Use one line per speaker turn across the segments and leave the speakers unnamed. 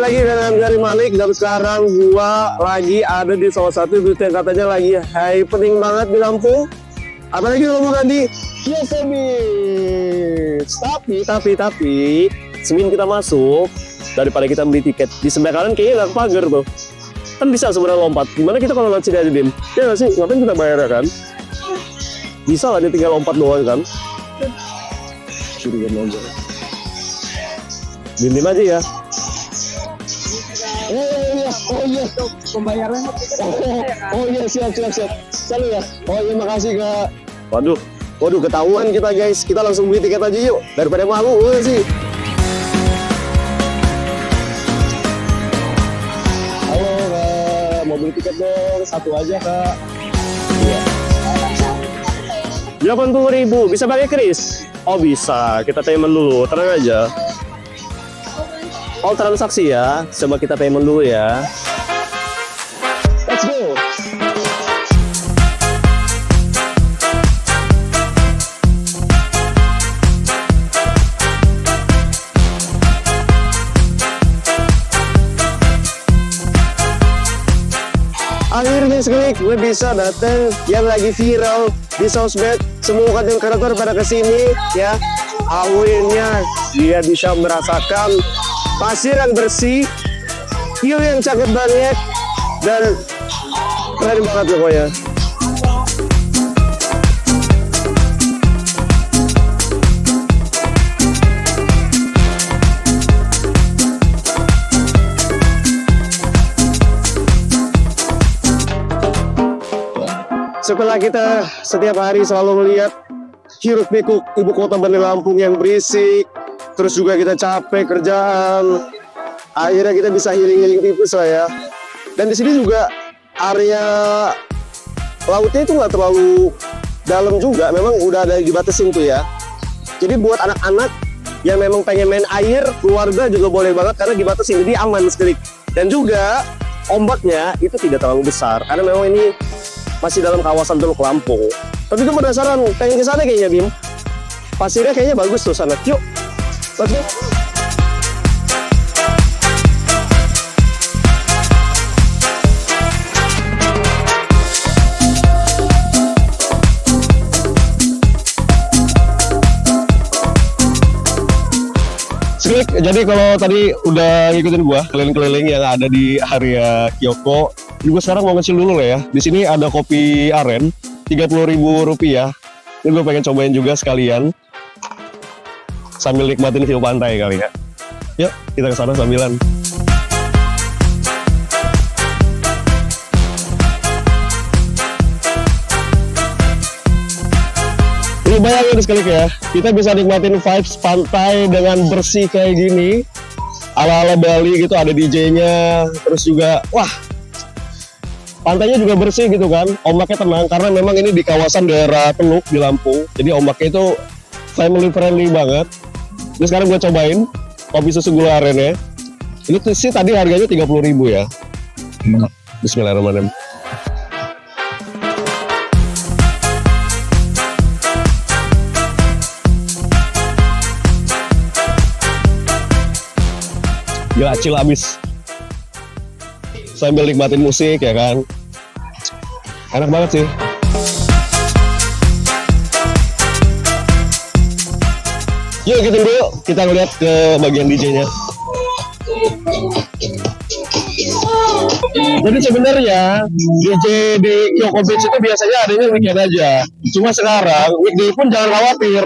lagi dengan Gary Malik dan sekarang gua lagi ada di salah satu booth yang katanya lagi happening banget di Lampung. Apalagi ngomong di Beach. Tapi sebelum kita masuk, daripada kita beli tiket di sebelah kanan kayaknya nggak pagar tuh. Kan bisa sebenarnya lompat. Gimana kita kalau lewat sini aja, Dim? Ya nggak sih? Ngapain kita bayar ya kan? Bisa lah, dia tinggal lompat doang kan? Curiga aja. Dim aja ya. Oh iya,
Pembayarannya
oh iya, siap. Salut ya. Oh iya, makasih Kak. Waduh, ketahuan kita guys. Kita langsung beli tiket aja yuk. Daripada malu sih. Halo Kak, mau beli tiket dong. Satu aja Kak. Iya. 80.000, bisa pakai kris? Oh bisa, kita payment dulu, tenang aja. Oh transaksi ya, coba kita payment dulu ya. Let's go. Akhirnya sekali gue bisa datang yang lagi viral di sosmed. Semua konten kreator pada kesini ya. Akhirnya dia bisa merasakan pasir yang bersih, view yang cakep banget, dan keren banget pokoknya. Setelah kita setiap hari selalu melihat hiruk pikuk ibu kota Bandar Lampung yang berisik, terus juga kita capek kerjaan, akhirnya kita bisa healing tipis lah ya. Dan di sini juga area lautnya itu nggak terlalu dalam juga, memang udah ada dibatasin tuh ya. Jadi buat anak-anak yang memang pengen main air, keluarga juga boleh banget karena dibatasin, jadi aman sekali. Dan juga ombaknya itu tidak terlalu besar karena memang ini masih dalam kawasan Teluk Lampung. Tapi itu penasaran, pengen ke sana kayaknya Bim. Pasirnya kayaknya bagus tuh sana. Yuk. Let's go. Jadi kalau tadi udah ngikutin gua keliling-keliling yang ada di area Kyoko, juga sekarang mau ngecil dulu lah ya. Di sini ada kopi aren, Rp30.000. Ini gue pengen cobain juga sekalian, sambil nikmatin view pantai kali ya. Yuk, kita ke sana sambilan. Lu bayangin sekali ya, kita bisa nikmatin vibes pantai dengan bersih kayak gini, ala-ala Bali gitu, ada DJ-nya, terus juga, wah, pantainya juga bersih gitu kan, ombaknya tenang karena memang ini di kawasan daerah Teluk di Lampung, jadi ombaknya itu family friendly banget. Jadi sekarang gue cobain kopi susu gula aren ya. Ini tuh sih tadi harganya 30.000 ya. Bismillahirrahmanirrahim. Gila, chill abis. Sambil nikmatin musik ya kan. Enak banget sih. Yuk kita dulu, kita ngeliat ke bagian DJ-nya. Jadi sebenarnya DJ di Kyoko Beach itu biasanya adanya weekend aja. Cuma sekarang weekday pun jangan khawatir,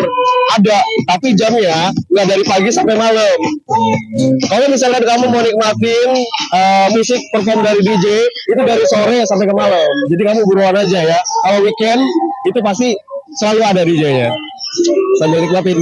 ada, tapi jamnya nggak dari pagi sampai malam. Kalau misalnya kamu mau nikmatin musik perform dari DJ itu dari sore sampai ke malam. Jadi kamu buruan aja ya. Kalau weekend itu pasti selalu ada DJ-nya. Sambil nikmatin.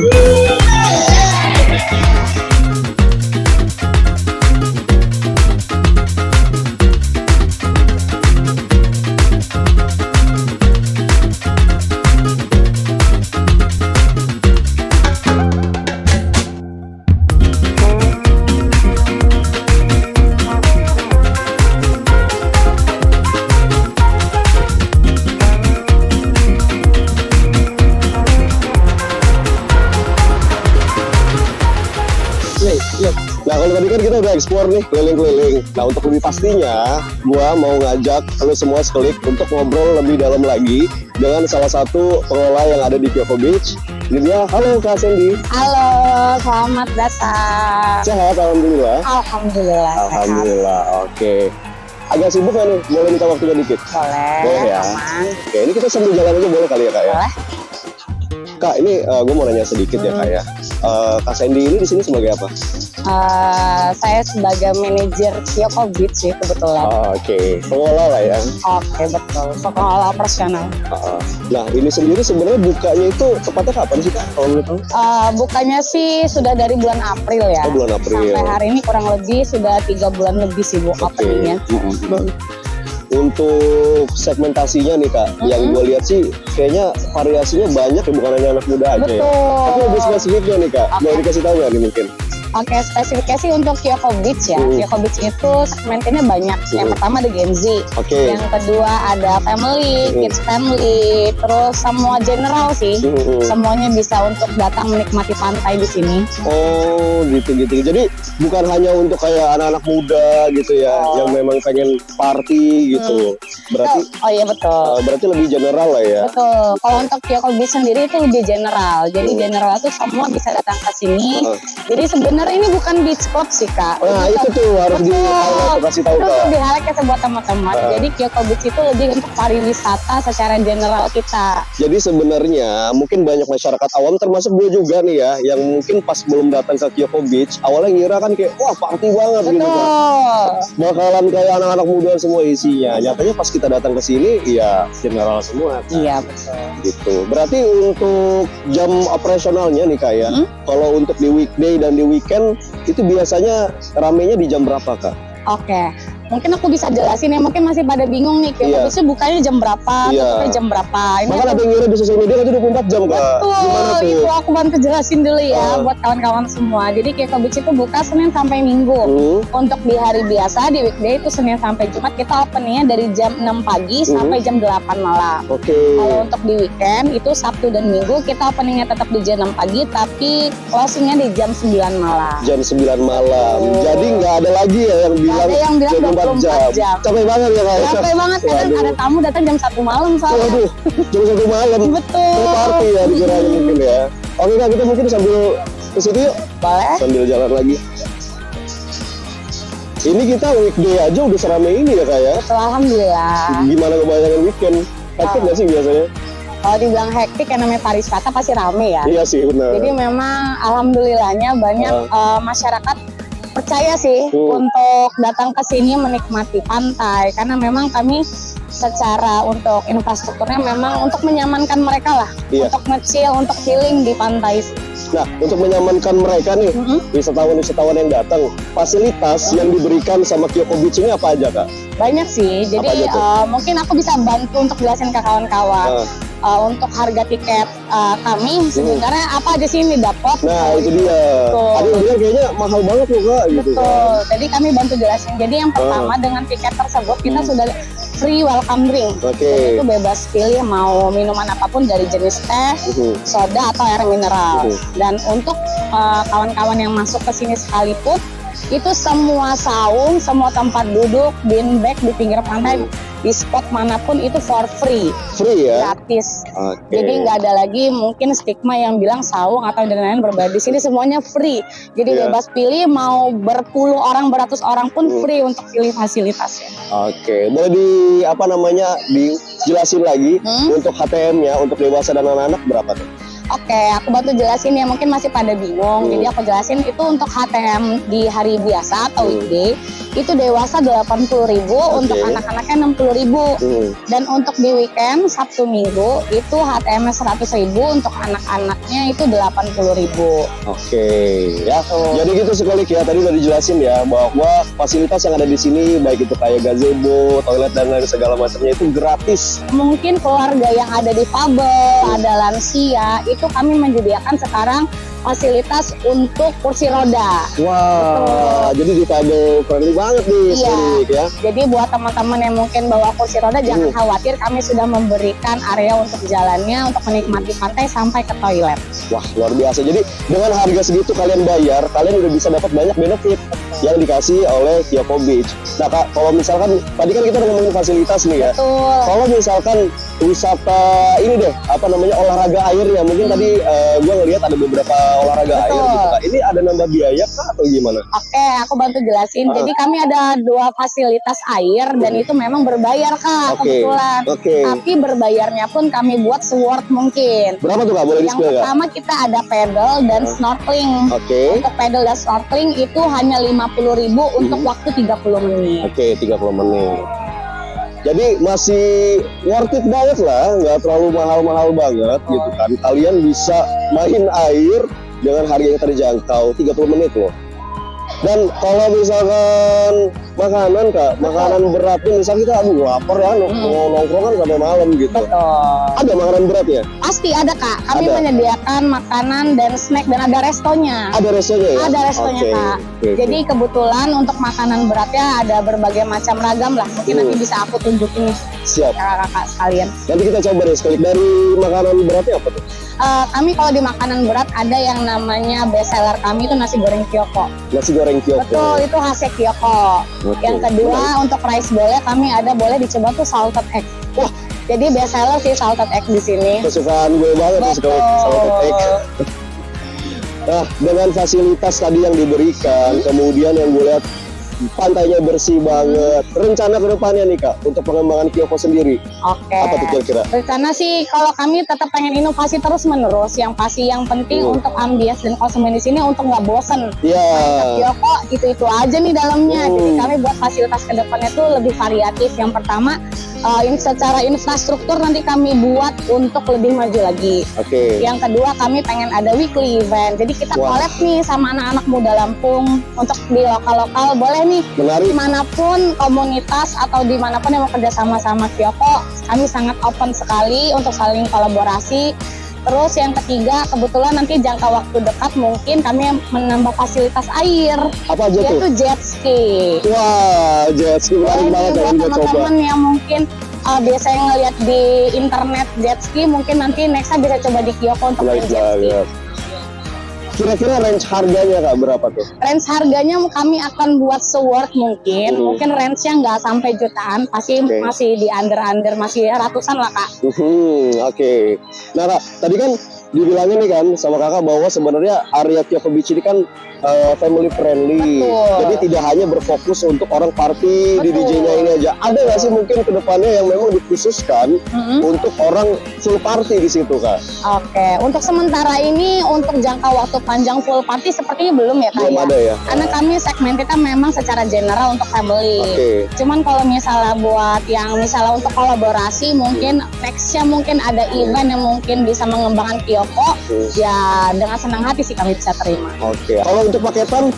tadi kan kita udah explore nih keliling-keliling. Nah untuk lebih pastinya, gua mau ngajak lo semua sekali untuk ngobrol lebih dalam lagi dengan salah satu pengelola yang ada di Kyoko Beach. Ini dia, halo Kak Sandy.
Halo, selamat datang.
Sehat, alhamdulillah.
Alhamdulillah.
Alhamdulillah, oke. Agak sibuk nggak nih? Boleh minta waktunya dikit?
Boleh
ya.
aman.
Oke, ini kita sambil jalan aja boleh kali ya Kak ya?
Boleh.
Kak, ini gue mau nanya sedikit ya Kak ya. Kak Sandy ini di sini sebagai apa?
Saya sebagai manajer Kyoko Beach sih kebetulan.
Oke, pengelola lah ya.
Oke, betul. Pengelola operasional.
Nah, ini sendiri sebenarnya bukanya itu tepatnya kapan sih Kak? Kalau menurut kamu?
Bukanya sih sudah dari bulan April ya.
Oh, bulan April.
Sampai hari ini kurang lebih sudah 3 bulan lebih sih bu openingnya.
Untuk segmentasinya nih Kak, yang gue lihat sih kayaknya variasinya banyak ya, bukan hanya anak muda aja ya. Tapi lebih spesifiknya nih Kak, boleh dikasih tahu nggak nih mungkin?
Oke, spesifikasi untuk Kyoko Beach ya. Kyoko Beach itu segmennya banyak. Yang pertama ada Gen Z. Yang kedua ada family, kids family, terus semua general sih. Semuanya bisa untuk datang menikmati pantai di sini.
Oh, gitu-gitu. Jadi bukan hanya untuk kayak anak-anak muda gitu ya, yang memang pengen party gitu. Berarti
oh iya betul.
Berarti lebih general lah ya.
Betul. Kalau untuk Kyoko Beach sendiri itu lebih general. Jadi general itu semua bisa datang ke sini. Jadi sebenarnya ini bukan beach club sih Kak.
Nah itu tuh harus dikasih tahu Kak.
Itu lebih highlight ke buat teman-teman. Jadi Kyoko Beach itu lebih untuk pariwisata secara general kita.
Jadi sebenarnya mungkin banyak masyarakat awam termasuk gue juga nih ya, yang mungkin pas belum datang ke Kyoko Beach awalnya ngira kan kayak wah party banget gitu kan. Bakalan kayak anak-anak muda semua isinya. Nyatanya pas kita datang ke sini ya general semua kan?
Iya betul.
Gitu. Berarti untuk jam operasionalnya nih Kak ya, kalau untuk di weekday dan di weekend itu biasanya ramenya di jam berapa Kak?
Oke, mungkin aku bisa jelasin ya, mungkin masih pada bingung nih, Kyoko Beach bukanya jam berapa, tutupnya jam berapa.
Bahkan ada yang ngira di sosial media itu 24 jam Kak.
Betul, itu aku bantu jelasin dulu ya buat kawan-kawan semua. Jadi Kyoko Beach itu buka Senin sampai Minggu. Untuk di hari biasa, di weekday itu Senin sampai Jumat kita openingnya dari jam 6 pagi sampai jam 8 malam. Kalau untuk di weekend itu Sabtu dan Minggu kita openingnya tetap di jam 6 pagi tapi closingnya di jam 9 malam.
Jam 9 malam. Jadi nggak ada lagi ya yang bilang
ada yang bilang 24 jam.
Capek banget ya Kak?
Capek banget, kadang ada tamu datang jam 1 malam soalnya.
Waduh, jam 1 malam.
Betul.
Party ya dikiranya mungkin ya. Oke Kak, kita mungkin sambil ke situ yuk.
Boleh.
Sambil jalan lagi. Ini kita weekday aja udah seramai ini ya Kak ya?
Betul, alhamdulillah.
Gimana kebayangin weekend? Hektik nggak sih biasanya?
Kalau dibilang hektik yang namanya pariwisata pasti rame ya.
Iya sih benar.
Jadi memang alhamdulillahnya banyak masyarakat percaya sih untuk datang ke sini menikmati pantai karena memang kami secara untuk infrastrukturnya memang untuk menyamankan mereka lah, untuk nge-chill, untuk healing di pantai.
Nah, untuk menyamankan mereka nih, wisatawan-wisatawan yang datang, fasilitas yang diberikan sama Kyoko Beach ini apa aja Kak?
Banyak sih, jadi mungkin aku bisa bantu untuk jelasin ke kawan-kawan. Untuk harga tiket kami sebenarnya apa aja sih ini dapat?
Nah itu dia. Ada yang bilang kayaknya mahal banget loh Kak. Gitu
betul. Jadi kami bantu jelasin. Jadi yang pertama dengan tiket tersebut kita sudah free welcome drink. Jadi itu bebas pilih mau minuman apapun dari jenis teh, soda atau air mineral. Dan untuk kawan-kawan yang masuk ke sini sekalipun itu semua saung, semua tempat duduk, bean bag di pinggir pantai, di spot manapun itu for free.
Free ya?
Gratis. Jadi nggak ada lagi mungkin stigma yang bilang saung atau dan lain-lain berbayar. Di sini semuanya free. Jadi bebas pilih mau berpuluh orang, beratus orang pun free untuk pilih fasilitasnya.
Boleh dijelasin lagi untuk HTM-nya untuk dewasa dan anak-anak berapa tuh?
Aku bantu jelasin ya, mungkin masih pada bingung. Jadi aku jelasin itu untuk HTM di hari biasa atau weekday itu dewasa 80.000, untuk anak-anaknya 60.000. Dan untuk di weekend Sabtu Minggu itu HTM-nya 100.000, untuk anak-anaknya itu 80.000.
Ya. Jadi gitu sekali ya, tadi udah dijelasin ya bahwa fasilitas yang ada di sini baik itu kayak gazebo, toilet dan lain segala macamnya itu gratis.
Mungkin keluarga yang ada di fabel, ada lansia, itu kami menyediakan sekarang fasilitas untuk kursi roda.
Wah, jadi difabel friendly banget nih, ya.
Jadi buat teman-teman yang mungkin bawa kursi roda jangan khawatir, kami sudah memberikan area untuk jalannya untuk menikmati pantai sampai ke toilet.
Wah, luar biasa. Jadi dengan harga segitu kalian bayar, kalian udah bisa dapat banyak benefit. yang dikasih oleh Kyoko Beach. Nah Kak, kalau misalkan tadi kan kita udah ngomongin fasilitas nih ya.
Betul.
Kalau misalkan wisata ini deh, apa namanya, olahraga airnya, mungkin tadi gue ngelihat ada beberapa olahraga air gitu Kak. Ini ada nambah biaya Kak atau gimana?
Oke, aku bantu jelasin. Jadi kami ada 2 fasilitas air dan itu memang berbayar Kak, kebetulan. Tapi berbayarnya pun kami buat se-worth mungkin.
Berapa tuh Kak? Boleh
Yang
di-spill Kak?
pertama kita ada pedal dan snorkeling. Untuk pedal dan snorkeling itu hanya 50.000 untuk waktu 30 menit.
Oke, 30 menit. Jadi masih worth it banget lah, nggak terlalu mahal-mahal banget gitu kan. Kalian bisa main air dengan harga yang terjangkau, 30 menit loh. Dan kalau misalkan makanan Kak, makanan beratnya misalnya kita aduh lapar ya, mau nongkrong kan sampai malam gitu.
Betul.
Ada makanan beratnya?
Pasti ada Kak. Kami
Ada.
menyediakan makanan dan snack dan ada restonya.
Ada restonya ya?
Ada restonya Kak. Jadi kebetulan untuk makanan beratnya ada berbagai macam ragam lah. Mungkin nanti bisa aku tunjukin nih
Siap.
kakak-kakak sekalian.
Nanti kita coba deh sekali. Dari makanan beratnya apa tuh?
Kami kalau di makanan berat ada yang namanya best seller kami itu nasi goreng Kyoko.
Nasi goreng Kyoko.
Betul, itu khasnya Kyoko. Yang kedua untuk rice bowl kami ada boleh dicoba tuh salted egg.
Wah,
jadi best seller sih salted egg di sini.
kesukaan gue banget nih salted egg. Nah, dengan fasilitas tadi yang diberikan, kemudian yang gue lihat pantainya bersih banget. Rencana ke depannya nih Kak, untuk pengembangan Kyoko sendiri,
Oke.
apa tuh kira-kira?
Rencana sih kalau kami tetap pengen inovasi terus menerus. Yang pasti yang penting untuk ambience dan konsumen di sini untuk nggak bosen.
Iya.
Kyoko itu aja nih dalamnya. Jadi kami buat fasilitas kedepannya tuh lebih variatif. Yang pertama ini secara infrastruktur nanti kami buat untuk lebih maju lagi.
Oke.
Yang kedua kami pengen ada weekly event. Jadi kita collab nih sama anak-anak muda Lampung untuk di lokal-lokal boleh nih.
Menarik.
Dimanapun komunitas atau dimanapun yang mau kerja sama Kyoko, kami sangat open sekali untuk saling kolaborasi. Terus yang ketiga, kebetulan nanti jangka waktu dekat mungkin kami menambah fasilitas air.
Apa aja tuh?
Yaitu jet ski.
Wah, jet ski menarik banget ya,
Buat
kita coba.
teman-teman yang mungkin biasanya ngeliat di internet jet ski, mungkin nanti nextnya bisa coba di Kyoko untuk main
Menarik
jet ski.
banget. Kira-kira range harganya Kak berapa tuh?
Range harganya kami akan buat se-worth mungkin range-nya nggak sampai jutaan, pasti masih di under masih ratusan lah Kak.
Oke. Nah Kak, tadi kan dibilangin nih kan sama kakak bahwa sebenarnya area Kyoko Beach ini kan family friendly.
Betul.
Jadi tidak hanya berfokus untuk orang party di DJ-nya ini aja. Ada nggak sih mungkin kedepannya yang memang dikhususkan untuk orang full party di situ Kak?
Oke, untuk sementara ini untuk jangka waktu panjang full party sepertinya belum ya Kak.
Belum ada ya?
Karena kami segmen kita memang secara general untuk family.
Oke.
Cuman kalau misalnya buat yang misalnya untuk kolaborasi mungkin nextnya mungkin ada event yang mungkin bisa mengembangkan Kyoko, ya dengan senang hati sih kami bisa terima.
Oke. Kalau untuk paketan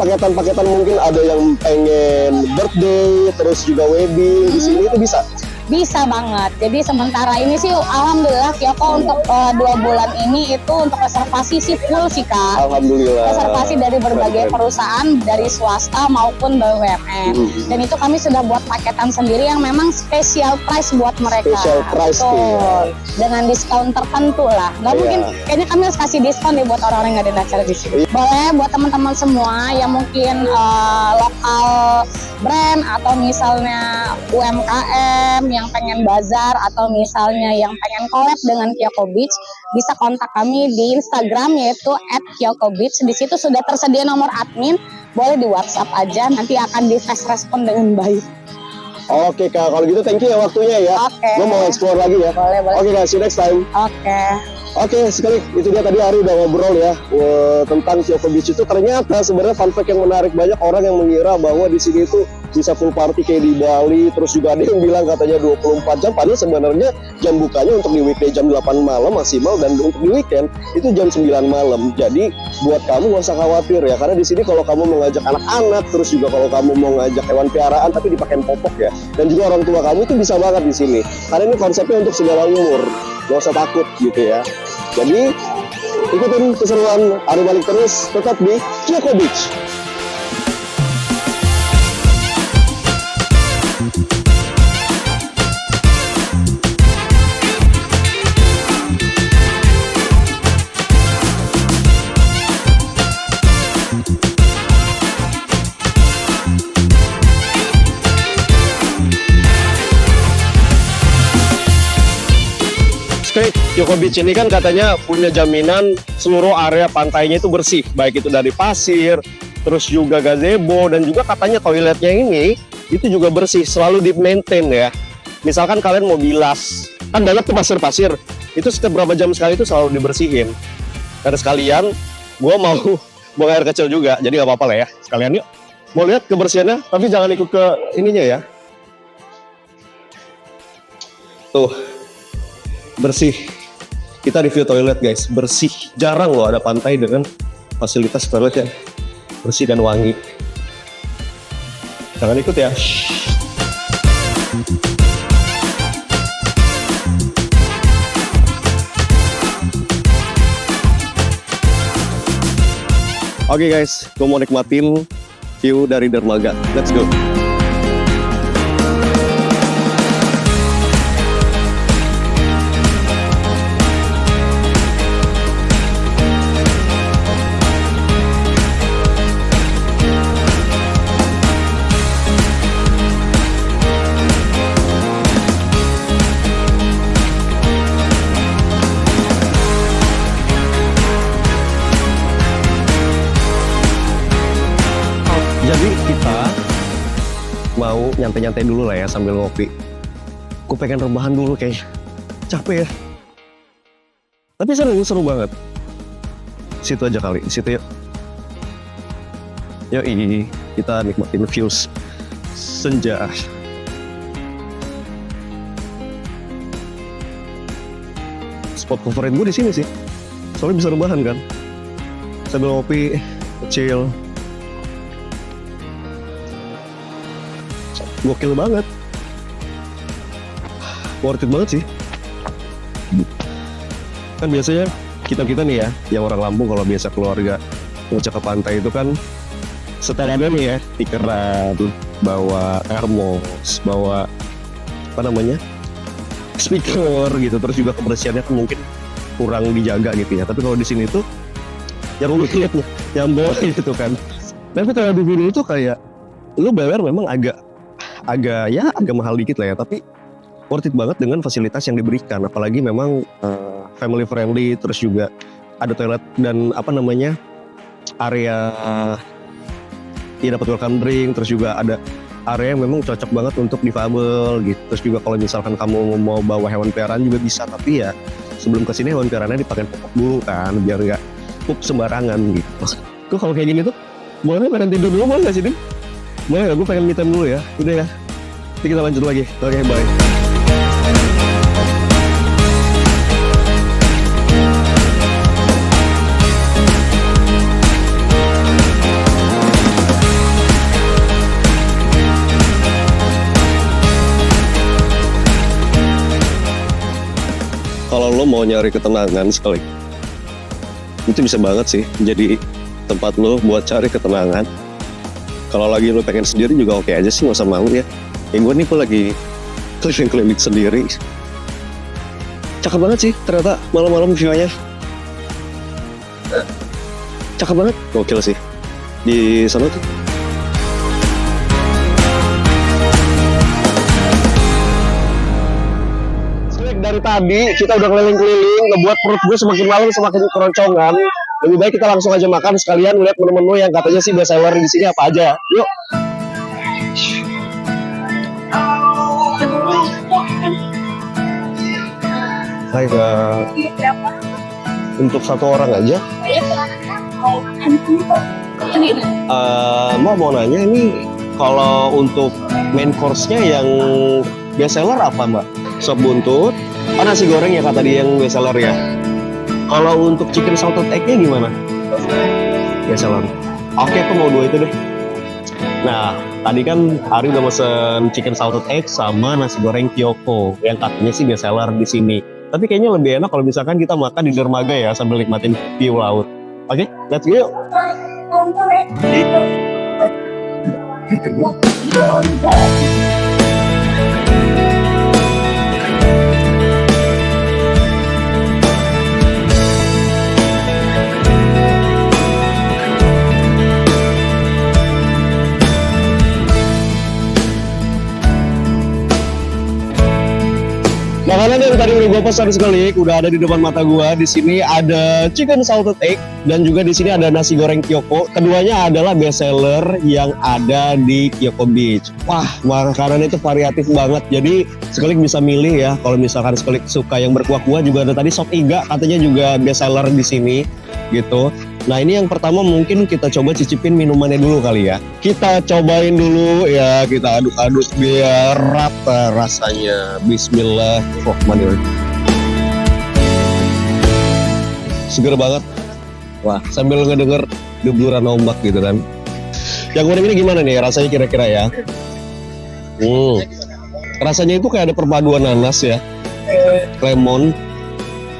mungkin ada yang pengen birthday, terus juga wedding di sini itu bisa.
Bisa banget. Jadi sementara ini sih alhamdulillah Kyoko untuk 2 bulan ini itu untuk reservasi sih full sih Kak.
Alhamdulillah.
Reservasi dari berbagai perusahaan dari swasta maupun BUMN. Dan itu kami sudah buat paketan sendiri yang memang special price buat mereka.
Special price
Betul. Dengan diskon tertentu lah. Nggak mungkin kayaknya kami harus kasih diskon nih buat orang-orang yang ada acara di sini. Boleh buat teman-teman semua yang mungkin lokal brand atau misalnya UMKM yang pengen bazar atau misalnya yang pengen collab dengan Kyoko Beach, bisa kontak kami di Instagram yaitu @KyokoBeach. Di situ sudah tersedia nomor admin, boleh di WhatsApp aja, nanti akan di fast respon dengan baik.
Oke Kak, kalau gitu thank you ya waktunya ya.
Oke.
Gue mau explore lagi ya.
Boleh.
Oke Kak, see you next time. Oke, sekali itu dia tadi Ari udah ngobrol ya tentang Kyoko Beach itu. Ternyata sebenarnya fun fact yang menarik, banyak orang yang mengira bahwa di sini itu bisa full party kayak di Bali. Terus juga ada yang bilang katanya 24 jam, padahal sebenarnya jam bukanya untuk di weekday jam 8 malam maksimal, dan untuk di weekend itu jam 9 malam. Jadi buat kamu gak usah khawatir ya, karena di sini kalau kamu mau ngajak anak-anak, terus juga kalau kamu mau ngajak hewan piaraan tapi dipakai popok ya, dan juga orang tua kamu itu bisa banget di sini. Karena ini konsepnya untuk segala umur, gak usah takut gitu ya. Jadi ikutin keseruan Ari balik terus tetap di Kyoko Beach. Oke, Joko Beach ini kan katanya punya jaminan seluruh area pantainya itu bersih, baik itu dari pasir, terus juga gazebo, dan juga katanya toiletnya ini itu juga bersih, selalu di maintain ya. Misalkan kalian mau bilas, kan banyak tuh pasir-pasir, itu setiap berapa jam sekali itu selalu dibersihin. Dan sekalian, gue mau buang air kecil juga, jadi nggak apa-apa lah ya. Sekalian yuk, mau lihat kebersihannya, tapi jangan ikut ke ininya ya. Tuh, bersih. Kita review toilet guys, bersih. Jarang loh ada pantai dengan fasilitas toilet yang bersih dan wangi. Jangan ikut ya. Oke guys, gue mau nikmatin view dari dermaga. Let's go. Jadi kita mau nyantai-nyantai dulu lah ya sambil ngopi. Gue pengen rebahan dulu kayaknya. Capek ya. Tapi seru banget. Situ aja kali, situ yuk. Yoi, kita nikmatin views senja. Spot favorit gue di sini sih. Soalnya bisa rebahan kan. Sambil ngopi, chill. Gokil banget, worth it banget sih. Kan biasanya kita nih ya, yang orang Lampung kalau biasa keluarga ngecek ke pantai itu kan setelahnya nih ya, tikeran, bawa termos, bawa apa namanya, speaker gitu, terus juga kebersihannya kan mungkin kurang dijaga gitu ya. Tapi kalau di sini tuh yang gue lihatnya, yang bawa gitu kan. Tapi kalau di sini itu kayak lu bayar memang agak mahal dikit lah ya, tapi worth it banget dengan fasilitas yang diberikan. Apalagi memang family friendly, terus juga ada toilet dan apa namanya, area dapat welcome drink, terus juga ada area yang memang cocok banget untuk difabel gitu. Terus juga kalau misalkan kamu mau bawa hewan peliharaan juga bisa, tapi ya sebelum kesini hewan peliharaannya dipakai popok dulu kan, biar nggak pup sembarangan gitu. Gue kalau kayak gini tuh boleh pengen tidur dulu, boleh nggak sih Din? Boleh gak? Gue pengen me time dulu ya. Udah ya. Nanti kita lanjut lagi. Oke, bye. Kalau lo mau nyari ketenangan sekali, itu bisa banget sih jadi tempat lo buat cari ketenangan. Kalau lagi lo pengen sendiri juga oke aja sih, nggak usah malu ya. Yang gue nih lagi keliling-keliling sendiri. Cakep banget sih ternyata malam-malam view-nya. Cakep banget, gokil sih. Di sana tuh. Dari tadi kita udah keliling-keliling, ngebuat perut gue semakin malam semakin keroncongan. Lebih baik kita langsung aja makan sekalian lihat menu-menu yang katanya sih best seller di sini apa aja. Yuk. Hai Kak. Untuk satu orang aja. Mau nanya ini kalau untuk main course-nya yang best seller apa Mbak? Sop buntut, nasi goreng ya kak tadi yang best seller ya. Kalau untuk chicken salted egg-nya gimana? Best seller. Oke, aku mau 2 itu deh. Nah, tadi kan Ari udah mesen chicken salted egg sama nasi goreng Kyoko yang katanya sih best seller di sini. Tapi kayaknya lebih enak kalau misalkan kita makan di dermaga ya sambil nikmatin view laut. Oke, let's go. Makanan yang tadi udah gue pesan sekali, udah ada di depan mata gue. Di sini ada chicken salted egg dan juga di sini ada nasi goreng Kyoko. Keduanya adalah best seller yang ada di Kyoko Beach. Wah, makanan itu variatif banget. Jadi sekali bisa milih ya. Kalau misalkan sekali suka yang berkuah-kuah, juga ada tadi sop iga katanya juga best seller di sini gitu. Nah, ini yang pertama mungkin kita coba cicipin minumannya dulu kali ya. Kita cobain dulu ya, kita aduk-aduk biar rata rasanya. Bismillahirrahmanirrahim. Seger banget. Wah, sambil ngedenger deburan ombak gitu kan. Yang goreng ini gimana nih rasanya kira-kira ya? Rasanya itu kayak ada perpaduan nanas ya, lemon.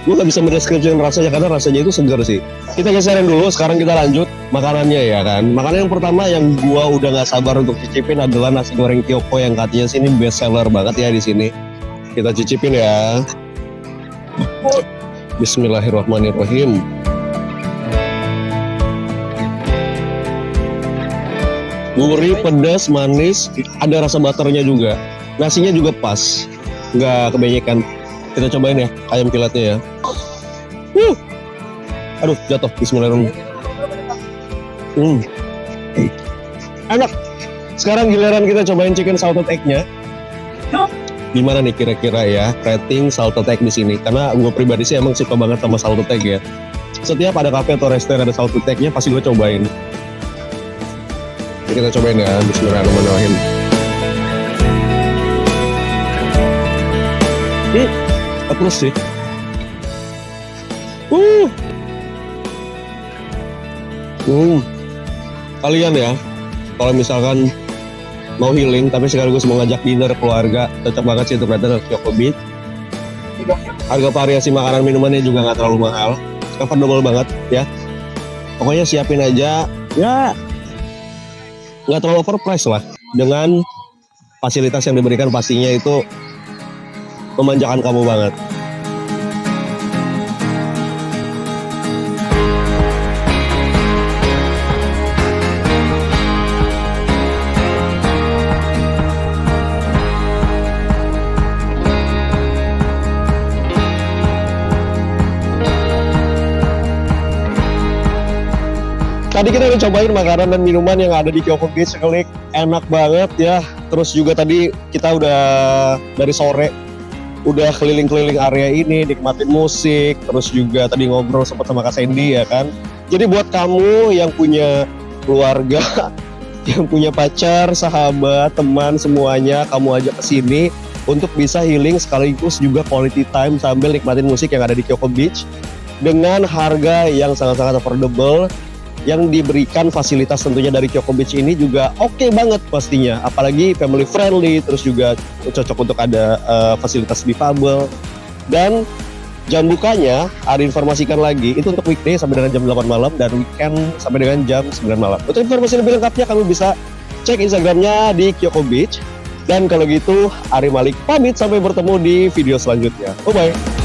Gue gak bisa mendeskripsikan rasanya karena rasanya itu segar sih. Kita geserin dulu, sekarang kita lanjut makanannya ya kan. Makanan yang pertama yang gua udah gak sabar untuk cicipin adalah nasi goreng Kyoko yang katanya sini best seller banget ya di sini. Kita cicipin ya. Bismillahirrahmanirrahim. Gurih, pedas, manis, ada rasa butternya juga. Nasinya juga pas, nggak kebanyakan. Kita cobain ya ayam kilatnya ya. Aduh, jatuh. Bismillahirrahmanirrahim. Enak. Sekarang giliran kita cobain chicken salted egg-nya. Gimana nih kira-kira ya rating salted egg di sini? Karena gue pribadi sih emang suka banget sama salted egg ya. Setiap ada cafe atau restoran ada salted egg-nya pasti gue cobain. Jadi kita cobain ya. Bismillahirrahmanirrahim. Terus sih. Kalian ya, kalau misalkan mau healing tapi sekaligus mau ngajak dinner keluarga, cocok banget sih untuk datang ke Kyoko Beach. Harga variasi makanan minumannya juga nggak terlalu mahal, affordable banget ya. Pokoknya siapin aja, ya nggak terlalu overpriced lah. Dengan fasilitas yang diberikan pastinya itu memanjakan kamu banget. Tadi kita udah cobain makanan dan minuman yang ada di Kyoko Beach, sekali enak banget ya. Terus juga tadi kita udah dari sore udah keliling-keliling area ini, nikmatin musik, terus juga tadi ngobrol sempat sama Kak Sandy ya kan. Jadi buat kamu yang punya keluarga, yang punya pacar, sahabat, teman semuanya, kamu ajak ke sini untuk bisa healing sekaligus juga quality time sambil nikmatin musik yang ada di Kyoko Beach dengan harga yang sangat-sangat affordable. Yang diberikan fasilitas tentunya dari Kyoko Beach ini juga oke banget pastinya, apalagi family friendly, terus juga cocok untuk ada fasilitas difabel. Dan jam bukanya ada informasikan lagi, itu untuk weekday sampai dengan jam 8 malam dan weekend sampai dengan jam 9 malam. Untuk informasi lebih lengkapnya kamu bisa cek Instagramnya di Kyoko Beach. Dan kalau gitu Ari Malik pamit, sampai bertemu di video selanjutnya. Bye bye.